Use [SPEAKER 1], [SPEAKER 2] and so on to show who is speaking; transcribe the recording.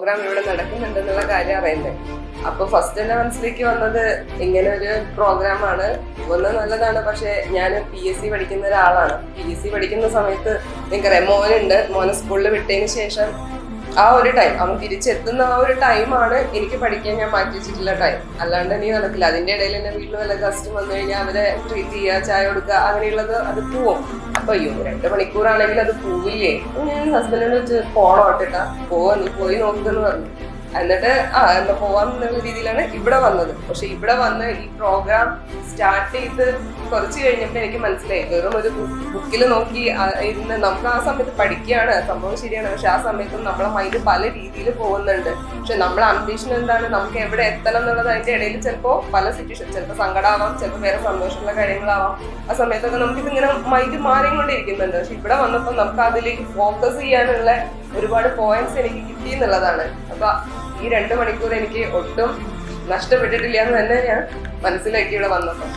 [SPEAKER 1] Programme ഇവിടെ നടക്കുന്നുണ്ടെന്നുള്ള കാര്യം അറിയുന്നത്. അപ്പൊ ഫസ്റ്റ് എന്റെ മനസ്സിലേക്ക് വന്നത് ഇങ്ങനെ ഒരു പ്രോഗ്രാമാണ്, ഒന്ന് നല്ലതാണ്. പക്ഷെ ഞാൻ PSC പഠിക്കുന്ന ഒരാളാണ്. PSC പഠിക്കുന്ന സമയത്ത് നിങ്ങൾക്കറിയാം, മോനെ സ്കൂളിൽ വിട്ടതിന് ശേഷം ആ ഒരു ടൈം, അവൻ തിരിച്ചെത്തുന്ന ആ ഒരു ടൈമാണ് എനിക്ക് പഠിക്കാൻ ഞാൻ മാറ്റി വെച്ചിട്ടുള്ള ടൈം. അല്ലാണ്ട് എനിക്ക് നടക്കില്ല. അതിന്റെ ഇടയിൽ എന്നെ വീട്ടിൽ വല്ല ഗസ്റ്റ് വന്നു കഴിഞ്ഞാൽ അവരെ ട്രീറ്റ് ചെയ്യുക, ചായ കൊടുക്കുക, അങ്ങനെയുള്ളത് അത് പോവും. അപ്പൊ 2 മണിക്കൂറാണെങ്കിൽ അത് പോവില്ലേ. ഞാൻ ഹസ്ബൻഡിനെ വെച്ച് പോണോ ഇട്ടിട്ടാ പോവാ, നീ പോയി നോക്കുമെന്ന് പറഞ്ഞു. എന്നിട്ട് എന്താ പോവാന്നുള്ള രീതിയിലാണ് ഇവിടെ വന്നത്. പക്ഷെ ഇവിടെ വന്ന് ഈ പ്രോഗ്രാം സ്റ്റാർട്ട് ചെയ്ത് കുറച്ച് കഴിഞ്ഞപ്പോൾ എനിക്ക് മനസ്സിലായി, വെറും ഒരു ബുക്കിൽ നോക്കി ഇരുന്ന് നമുക്ക് ആ സമയത്ത് പഠിക്കുകയാണ്, സംഭവം ശരിയാണ്. പക്ഷെ ആ സമയത്തും നമ്മളെ മൈൻഡ് പല രീതിയിൽ പോകുന്നുണ്ട്. പക്ഷെ നമ്മളെ അംബിഷൻ എന്താണ്, നമുക്ക് എവിടെ എത്തണം എന്നുള്ളത് അതിന്റെ ഇടയിൽ ചിലപ്പോൾ പല സിറ്റുവേഷൻ, ചിലപ്പോൾ സങ്കടമാവാം, ചിലപ്പോൾ വേറെ സന്തോഷമുള്ള കാര്യങ്ങളാവാം. ആ സമയത്തൊക്കെ നമുക്കിതിങ്ങനെ മൈൻഡ് മാറിക്കൊണ്ടിരിക്കുന്നുണ്ട്. പക്ഷെ ഇവിടെ വന്നപ്പോൾ നമുക്ക് അതിലേക്ക് ഫോക്കസ് ചെയ്യാനുള്ള ഒരുപാട് പോയിന്റ്സ് എനിക്ക് കിട്ടി എന്നുള്ളതാണ്. അപ്പൊ ഈ 2 മണിക്കൂർ എനിക്ക് ഒട്ടും നഷ്ടപ്പെട്ടിട്ടില്ല എന്ന് തന്നെ ഞാൻ മനസ്സിലാക്കി ഇവിടെ വന്നപ്പോൾ.